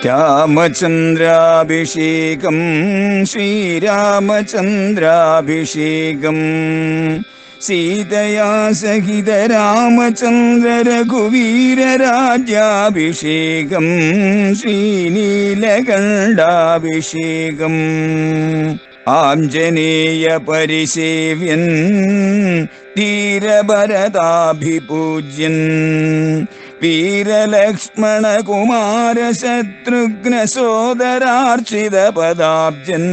രാമചന്ദ്രാഭിഷേകം ശ്രീരാമചന്ദ്രാഭിഷേകം സീതയാ സഹിത രാമചന്ദ്ര രഘുവീരരാജ്യാഭിഷേകം ശ്രീനീലകണ്ഠാഭിഷേകം ആഞ്ജനേയ പരിസേവ്യൻ ധീരഭരതാഭിപൂജ്യൻ വീരലക്ഷ്മണ കുമാര ശത്രുഘ്ന സോദരാർച്ചിത പദാബ്ജൻ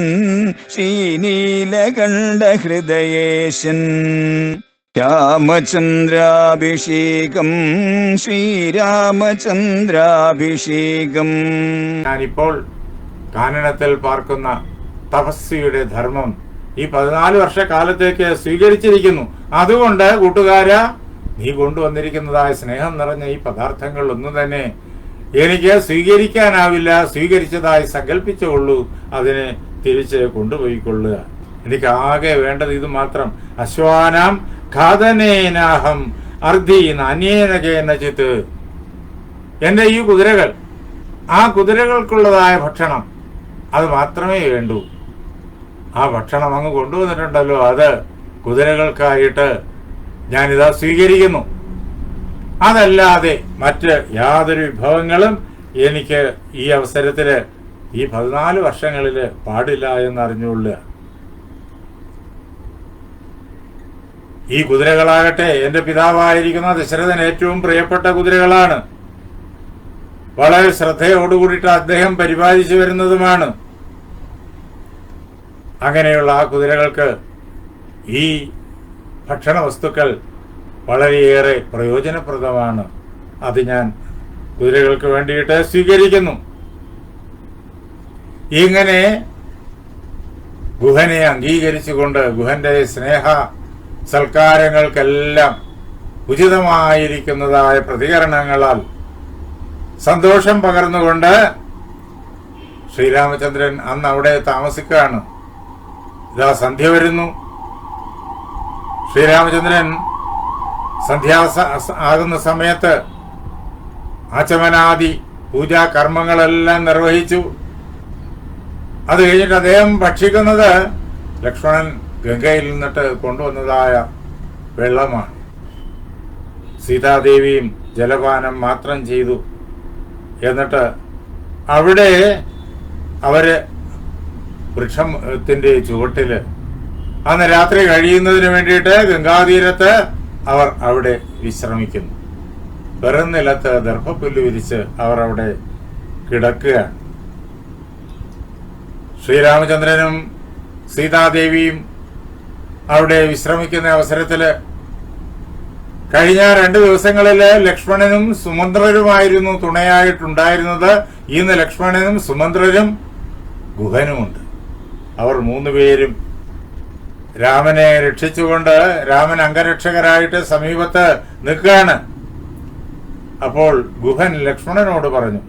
ശ്രീനീലകണ്ഠ ഹൃദയേശൻ രാമചന്ദ്രാഭിഷേകം ശ്രീരാമചന്ദ്രാഭിഷേകം. ഞാനിപ്പോൾ കാനനത്തിൽ പാർക്കുന്ന തപസ്വിയുടെ ധർമ്മം ഈ 14 വർഷക്കാലത്തേക്ക് സ്വീകരിച്ചിരിക്കുന്നു. അതുകൊണ്ട് കൂട്ടുകാരാ, നീ കൊണ്ടുവന്നിരിക്കുന്നതായ സ്നേഹം നിറഞ്ഞ ഈ പദാർത്ഥങ്ങൾ ഒന്നും തന്നെ എനിക്ക് സ്വീകരിക്കാനാവില്ല. സ്വീകരിച്ചതായി സങ്കല്പിച്ചുകൊള്ളൂ, അതിനെ തിരിച്ച് കൊണ്ടുപോയിക്കൊള്ളുക. എനിക്ക് ആകെ വേണ്ടത് ഇത് മാത്രം. അശ്വാനാം ഖാദനേനാഹം അർദ്ധീന അന്യേനകേനചിത്ത്. എന്റെ ഈ കുതിരകൾ, ആ കുതിരകൾക്കുള്ളതായ ഭക്ഷണം അത് മാത്രമേ വേണ്ടൂ. ആ ഭക്ഷണം അങ്ങ് കൊണ്ടുവന്നിട്ടുണ്ടല്ലോ, അത് കുതിരകൾക്കായിട്ട് ഞാനിതാ സ്വീകരിക്കുന്നു. അതല്ലാതെ മറ്റ് യാതൊരു വിഭവങ്ങളും എനിക്ക് ഈ അവസരത്തില് ഈ 14 വർഷങ്ങളില് പാടില്ല എന്നറിഞ്ഞുകൊള്ളുക. ഈ കുതിരകളാകട്ടെ എന്റെ പിതാവായിരിക്കുന്ന ദശരഥൻ ഏറ്റവും പ്രിയപ്പെട്ട കുതിരകളാണ്. വളരെ ശ്രദ്ധയോടുകൂടിയിട്ട് അദ്ദേഹം പരിപാലിച്ചു വരുന്നതുമാണ്. അങ്ങനെയുള്ള ആ കുതിരകൾക്ക് ഈ ഭക്ഷണ വസ്തുക്കൾ വളരെയേറെ പ്രയോജനപ്രദമാണ്. അത് ഞാൻ കുതിരകൾക്ക് വേണ്ടിയിട്ട് സ്വീകരിക്കുന്നു. ഇങ്ങനെ ഗുഹനെ അംഗീകരിച്ചുകൊണ്ട് ഗുഹന്റെ സ്നേഹ സൽക്കാരങ്ങൾക്കെല്ലാം ഉചിതമായിരിക്കുന്നതായ പ്രതികരണങ്ങളാൽ സന്തോഷം പകർന്നുകൊണ്ട് ശ്രീരാമചന്ദ്രൻ അന്ന് അവിടെ താമസിക്കുകയാണ്. ഇതാ സന്ധ്യ വരുന്നു. ശ്രീരാമചന്ദ്രൻ സന്ധ്യാ ആകുന്ന സമയത്ത് ആചമനാദി പൂജാ കർമ്മങ്ങളെല്ലാം നിർവഹിച്ചു. അത് കഴിഞ്ഞിട്ട് അദ്ദേഹം ഭക്ഷിക്കുന്നത് ലക്ഷ്മണൻ ഗംഗയിൽ നിന്നിട്ട് കൊണ്ടുവന്നതായ വെള്ളമാണ്. സീതാദേവിയും ജലപാനം മാത്രം ചെയ്തു. എന്നിട്ട് അവിടെ അവര് വൃക്ഷത്തിന്റെ ചുവട്ടില് അന്ന് രാത്രി കഴിയുന്നതിന് വേണ്ടിയിട്ട് ഗംഗാതീരത്ത് അവർ അവിടെ വിശ്രമിക്കുന്നു. വെറും നിലത്ത് ദർഭപ്പുല്ല് വിരിച്ച് അവർ അവിടെ കിടക്കുകയാണ്. ശ്രീരാമചന്ദ്രനും സീതാദേവിയും അവിടെ വിശ്രമിക്കുന്ന അവസരത്തില് കഴിഞ്ഞ 2 ദിവസങ്ങളില് ലക്ഷ്മണനും സുമന്ത്രരുമായിരുന്നു തുണയായിട്ടുണ്ടായിരുന്നത്. ഇന്ന് ലക്ഷ്മണനും സുമന്ത്രരും ഗുഹനുമുണ്ട്. അവർ 3 പേരും രാമനെ രക്ഷിച്ചുകൊണ്ട് രാമൻ അംഗരക്ഷകരായിട്ട് സമീപത്ത് നിൽക്കുകയാണ്. അപ്പോൾ ഗുഹൻ ലക്ഷ്മണനോട് പറഞ്ഞു,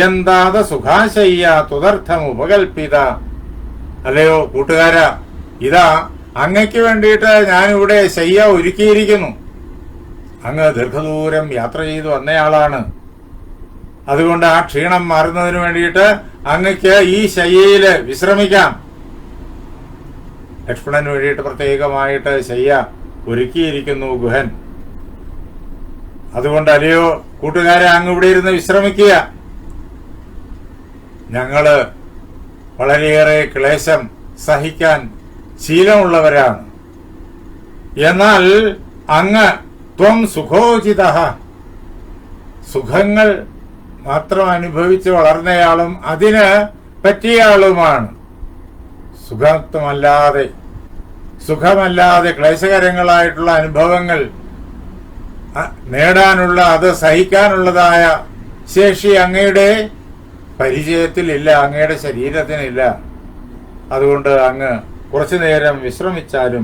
എന്താത സുഖാശയ്യ തുതർത്ഥം ഉപകൽപ്പിത. അല്ലയോ കൂട്ടുകാരാ, ഇതാ അങ്ങയ്ക്ക് വേണ്ടിയിട്ട് ഞാനിവിടെ ശയ്യ ഒരുക്കിയിരിക്കുന്നു. അങ്ങ് ദീർഘദൂരം യാത്ര ചെയ്തു വന്നയാളാണ്. അതുകൊണ്ട് ആ ക്ഷീണം മാറുന്നതിന് വേണ്ടിയിട്ട് അങ്ങയ്ക്ക് ഈ ശയ്യയില് വിശ്രമിക്കാം. ലക്ഷ്മണന് വേണ്ടിയിട്ട് പ്രത്യേകമായിട്ട് ശയ്യ ഒരുക്കിയിരിക്കുന്നു ഗുഹൻ. അതുകൊണ്ട് അല്ലയോ കൂട്ടുകാരെ, അങ്ങ് ഇവിടെ ഇരുന്ന് വിശ്രമിക്കുക. ഞങ്ങള് വളരെയേറെ ക്ലേശം സഹിക്കാൻ ശീലമുള്ളവരാണ്. എന്നാൽ അങ്ങ് ത്വം സുഖോചിത, സുഖങ്ങൾ മാത്രം അനുഭവിച്ച് വളർന്നയാളും അതിന് പറ്റിയയാളുമാണ്. സുഖമല്ലാതെ ക്ലേശകരങ്ങളായിട്ടുള്ള അനുഭവങ്ങൾ നേടാനുള്ള, അത് സഹിക്കാനുള്ളതായ ശേഷി അങ്ങയുടെ പരിചയത്തിലില്ല, അങ്ങയുടെ ശരീരത്തിനില്ല. അതുകൊണ്ട് അങ്ങ് കുറച്ചു നേരം വിശ്രമിച്ചാലും.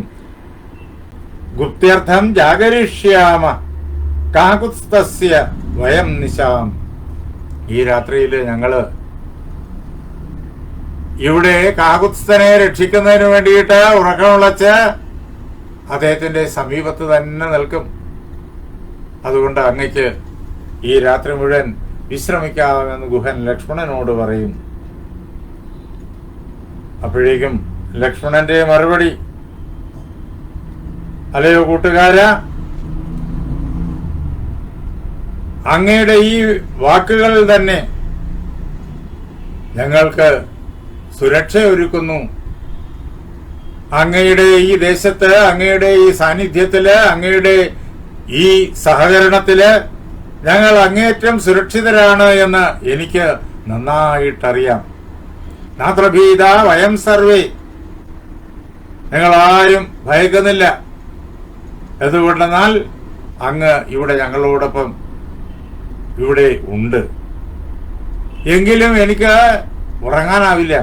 ഗുപ്ത്യർത്ഥം ജാഗരിഷ്യാമ കാകുസ്തസ്യ വയം നിശാം. ഈ രാത്രിയിൽ ഞങ്ങള് ഇവിടെ കാകുത്സ്ഥനെ രക്ഷിക്കുന്നതിന് വേണ്ടിയിട്ട് ഉറക്കമുളച്ച് അദ്ദേഹത്തിന്റെ സമീപത്ത് തന്നെ നിൽക്കും. അതുകൊണ്ട് അങ്ങയ്ക്ക് ഈ രാത്രി മുഴുവൻ വിശ്രമിക്കാമെന്ന് ഗുഹൻ ലക്ഷ്മണനോട് പറയും. അപ്പോഴേക്കും ലക്ഷ്മണന്റെ മറുപടി, അല്ലയോ കൂട്ടുകാര, അങ്ങയുടെ ഈ വാക്കുകൾ തന്നെ ഞങ്ങൾക്ക് സുരക്ഷ ഒരുക്കുന്നു. അങ്ങയുടെ ഈ ദേശത്ത്, അങ്ങയുടെ ഈ സാന്നിധ്യത്തില്, അങ്ങയുടെ ഈ സഹകരണത്തില് ഞങ്ങൾ അങ്ങേറ്റം സുരക്ഷിതരാണ് എന്ന് എനിക്ക് നന്നായിട്ടറിയാം. നാത്രഭീത വയം സർവേ, ഞങ്ങളാരും ഭയക്കുന്നില്ല. എന്തുകൊണ്ടെന്നാൽ അങ്ങ് ഇവിടെ ഞങ്ങളോടൊപ്പം ഇവിടെ ഉണ്ട്. എങ്കിലും എനിക്ക് ഉറങ്ങാനാവില്ല.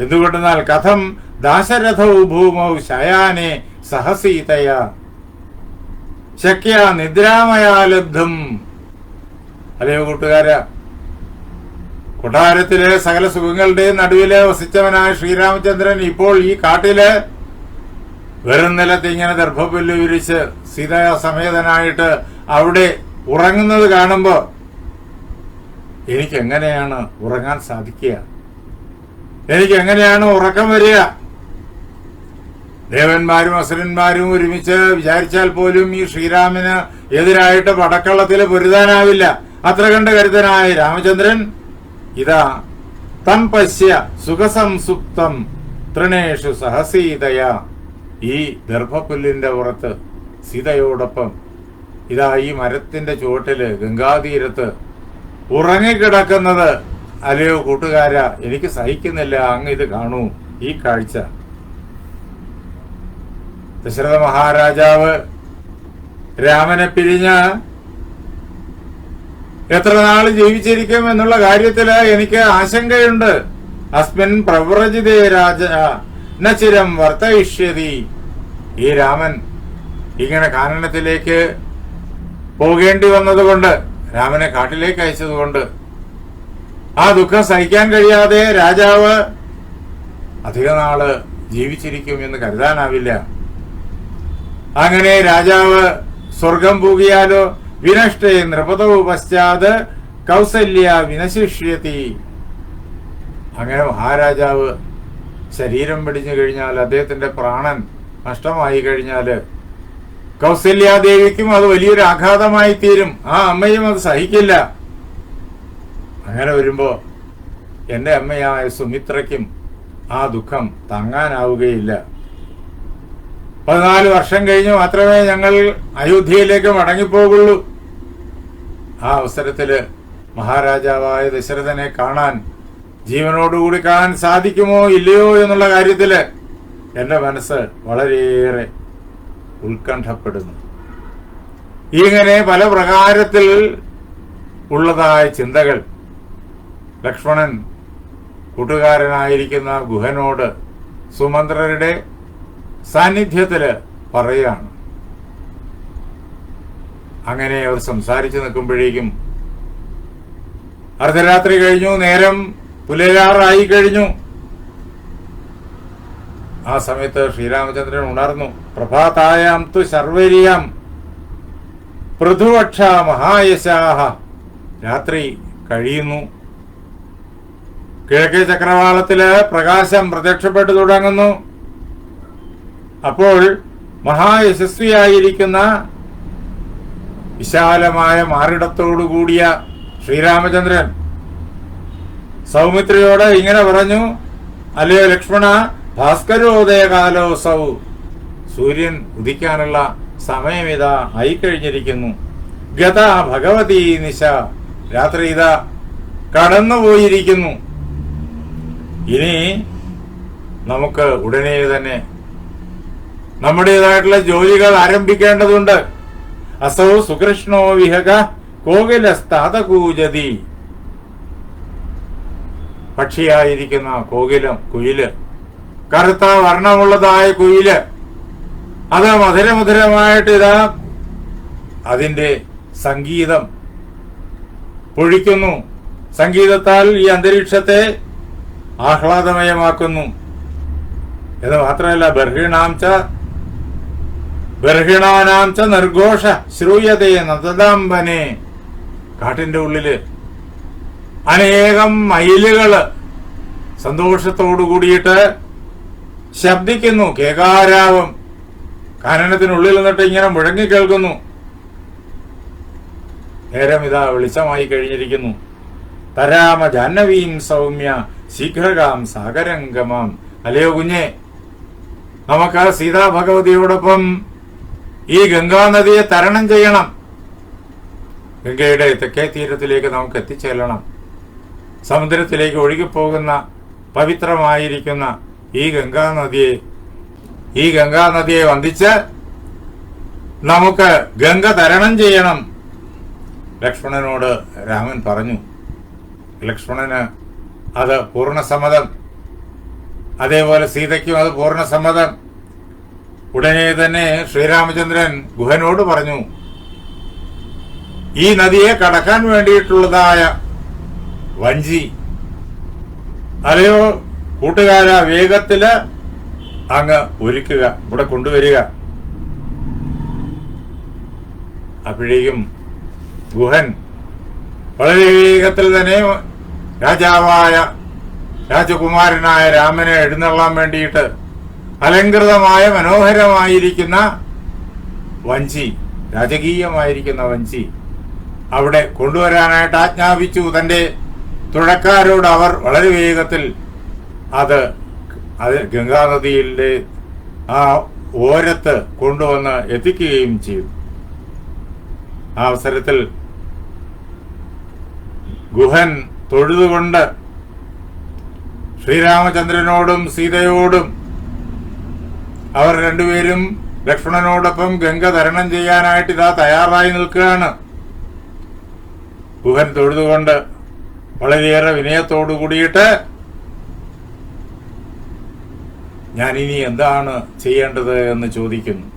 എന്തുകൊണ്ടെന്നാൽ കഥം ദാശരഥൗ ഭൂമൗ ശയാനെ സഹസീതയ ശക്യ നിദ്രാമയാ ലബ്ധം. അല്ലയോ കൂട്ടുകാര, കൊട്ടാരത്തിലെ സകല സുഖങ്ങളുടെയും നടുവില് വസിച്ചവനായ ശ്രീരാമചന്ദ്രൻ ഇപ്പോൾ ഈ കാട്ടില് വെറും നിലത്ത് ഇങ്ങനെ ദർഭപുല്ല് വിരിച്ച് സീതാസമേതനായിട്ട് അവിടെ ഉറങ്ങുന്നത് കാണുമ്പോ എനിക്ക് എങ്ങനെയാണ് ഉറങ്ങാൻ സാധിക്കുക? എനിക്ക് എങ്ങനെയാണ് ഉറക്കം വരിക? ദേവന്മാരും അസുരന്മാരും ഒരുമിച്ച് വിചാരിച്ചാൽ പോലും ഈ ശ്രീരാമന് എതിരായിട്ട് പടക്കളത്തില് പൊരുതാനാവില്ല. അത്ര കണ്ട് കരുതനായ രാമചന്ദ്രൻ ഇതാ തം പശ്യ സുഖസംസുപ്തം തൃണേഷു സഹസീതയ, ഈ ദർഭപുല്ലിന്റെ പുറത്ത് സീതയോടൊപ്പം ഇതാ ഈ മരത്തിന്റെ ചുവട്ടില് ഗംഗാതീരത്ത് ഉറങ്ങിക്കിടക്കുന്നത്, അല്ലയോ കൂട്ടുകാര, എനിക്ക് സഹിക്കുന്നില്ല. അങ്ങ് ഇത് കാണൂ, ഈ കാഴ്ച. ദശരഥ മഹാരാജാവ് രാമനെ പിരിഞ്ഞ് എത്ര നാൾ ജീവിച്ചിരിക്കും എന്നുള്ള കാര്യത്തില് എനിക്ക് ആശങ്കയുണ്ട്. അസ്മിൻ പ്രവ്രജിതേ രാജ നചിരം വർത്തയിഷ്യതി. ഈ രാമൻ ഇങ്ങനെ കാനനത്തിലേക്ക് പോകേണ്ടി വന്നതുകൊണ്ട്, രാമനെ കാട്ടിലേക്ക് അയച്ചതുകൊണ്ട് ആ ദുഃഖം സഹിക്കാൻ കഴിയാതെ രാജാവ് അധിക നാള് ജീവിച്ചിരിക്കും എന്ന് കരുതാനാവില്ല. അങ്ങനെ രാജാവ് സ്വർഗം പൂകിയാലോ? വിനഷ്ടേ നൃപതോ പശ്ചാത് കൗസല്യ വിനശിഷ്യതി. അങ്ങനെ മഹാരാജാവ് ശരീരം പിടിഞ്ഞു കഴിഞ്ഞാൽ, അദ്ദേഹത്തിന്റെ പ്രാണൻ നഷ്ടമായി കഴിഞ്ഞാല് കൗസല്യാദേവിക്കും അത് വലിയൊരു ആഘാതമായി തീരും. ആ അമ്മയും അത് സഹിക്കില്ല. അങ്ങനെ വരുമ്പോ എന്റെ അമ്മയായ സുമിത്രയ്ക്കും ആ ദുഃഖം താങ്ങാനാവുകയില്ല. 14 വർഷം കഴിഞ്ഞ് മാത്രമേ ഞങ്ങൾ അയോധ്യയിലേക്ക് മടങ്ങിപ്പോകുള്ളൂ. ആ അവസരത്തില് മഹാരാജാവായ ദശരഥനെ കാണാൻ, ജീവനോടുകൂടി കാണാൻ സാധിക്കുമോ ഇല്ലയോ എന്നുള്ള കാര്യത്തില് എന്റെ മനസ്സ് വളരെയേറെ ഉത്കണ്ഠപ്പെടുന്നു. ഇങ്ങനെ പല പ്രകാരത്തിൽ ഉള്ളതായ ചിന്തകൾ ലക്ഷ്മണൻ കൂട്ടുകാരനായിരിക്കുന്ന ഗുഹനോട് സുമന്ത്രരുടെ സാന്നിധ്യത്തില് പറയുകയാണ്. അങ്ങനെ അവർ സംസാരിച്ചു നിൽക്കുമ്പോഴേക്കും അർദ്ധരാത്രി കഴിഞ്ഞു, നേരം പുലരാറായി കഴിഞ്ഞു. ആ സമയത്ത് ശ്രീരാമചന്ദ്രൻ ഉണർന്നു. പ്രഭാതായാം തു ശർവരിയാം പൃഥുവക്ഷ മഹായശാഹ. രാത്രി കഴിയുന്നു. കിഴക്കേ ചക്രവാളത്തില് പ്രകാശം പ്രത്യക്ഷപ്പെട്ടു തുടങ്ങുന്നു. അപ്പോൾ മഹായശസ്വിയായിരിക്കുന്ന വിശാലമായ മാറിടത്തോടുകൂടിയ ശ്രീരാമചന്ദ്രൻ സൗമിത്രിയോട് ഇങ്ങനെ പറഞ്ഞു, അല്ലയോ ലക്ഷ്മണ, ഭാസ്കരോദയകാലോസൗ. സൂര്യൻ ഉദിക്കാനുള്ള സമയം ഇതാ ആയിക്കഴിഞ്ഞിരിക്കുന്നു. ഗത ഭഗവതി നിശ. രാത്രി ഇതാ കടന്നുപോയിരിക്കുന്നു. ഇനി നമുക്ക് ഉടനെ തന്നെ നമ്മുടേതായിട്ടുള്ള ജോലികൾ ആരംഭിക്കേണ്ടതുണ്ട്. അസൗ സുകൃഷ്ണോ വിഹക കോകിലസ്താതകൂജതി. പക്ഷിയായിരിക്കുന്ന കോകിലം, കുയില്, കറുത്ത വർണ്ണമുള്ളതായ കുയില്, അത് മധുരമധുരമായിട്ട് ഇതാ അതിന്റെ സംഗീതം പൊഴിക്കുന്നു. സംഗീതത്താൽ ഈ അന്തരീക്ഷത്തെ ആഹ്ലാദമയമാക്കുന്നു. എന്ന് മാത്രമല്ല, ബർഹിണാനാം ച നിർഘോഷ ശ്രൂയതേ നതദാംബനെ. കാട്ടിന്റെ ഉള്ളില് അനേകം മയിലുകള് സന്തോഷത്തോടു കൂടിയിട്ട് ശബ്ദിക്കുന്നു. കേകാരാവം കാനനത്തിനുള്ളിൽ നിന്നിട്ട് ഇങ്ങനെ മുഴങ്ങി കേൾക്കുന്നു. നേരം ഇതാ വെളിച്ചമായി കഴിഞ്ഞിരിക്കുന്നു. തരാമ ജാഹ്നവീം സൗമ്യ ശീഘ്രകാം സാഗരംഗമാം. അല്ലയോ കുഞ്ഞെ, നമുക്ക് സീതാ ഭഗവതിയോടൊപ്പം ഈ ഗംഗാനദിയെ തരണം ചെയ്യണം. ഗംഗയുടെ തെക്കേ തീരത്തിലേക്ക് നമുക്ക് എത്തിച്ചേരണം. സമുദ്രത്തിലേക്ക് ഒഴുകിപ്പോകുന്ന പവിത്രമായിരിക്കുന്ന ഈ ഗംഗാനദിയെ വന്ദിച്ച് നമുക്ക് ഗംഗ തരണം ചെയ്യണം. ലക്ഷ്മണനോട് രാമൻ പറഞ്ഞു. ലക്ഷ്മണന് അത് പൂർണ്ണസമ്മതം. അതേപോലെ സീതയ്ക്കും അത് പൂർണ്ണസമ്മതം. ഉടനെ തന്നെ ശ്രീരാമചന്ദ്രൻ ഗുഹനോട് പറഞ്ഞു, ഈ നദിയെ കടക്കാൻ വേണ്ടിയിട്ടുള്ളതായ വഞ്ചി അല്ലയോ കൂട്ടുകാര, വേഗത്തില് അങ്ങ് ഒരുക്കുക, ഇവിടെ കൊണ്ടുവരിക. അപ്പോഴേക്കും ഗുഹൻ വളരെ വേഗത്തിൽ തന്നെ രാജകുമാരനായ രാമനെ എഴുന്നള്ളാൻ വേണ്ടിയിട്ട് അലങ്കൃതമായ മനോഹരമായിരിക്കുന്ന വഞ്ചി, രാജകീയമായിരിക്കുന്ന വഞ്ചി അവിടെ കൊണ്ടുവരാനായിട്ട് ആജ്ഞാപിച്ചു. തന്റെ തുഴക്കാരോട് അവർ വളരെ വേഗത്തിൽ അത് ഗംഗാനദിയിലെ ആ ഓരത്ത് കൊണ്ടുവന്ന് എത്തിക്കുകയും ചെയ്തു. ആ അവസരത്തിൽ ഗുഹൻ തൊഴുതുകൊണ്ട് ശ്രീരാമചന്ദ്രനോടും സീതയോടും അവർ രണ്ടുപേരും ലക്ഷ്മണനോടൊപ്പം ഗംഗ തരണം ചെയ്യാനായിട്ട് ഇതാ തയ്യാറായി നിൽക്കുകയാണ്. ഗുഹൻ തൊഴുതുകൊണ്ട് വളരെയേറെ വിനയത്തോടു കൂടിയിട്ട്, ഞാനിനി എന്താണ് ചെയ്യേണ്ടത് എന്ന് ചോദിക്കുന്നു.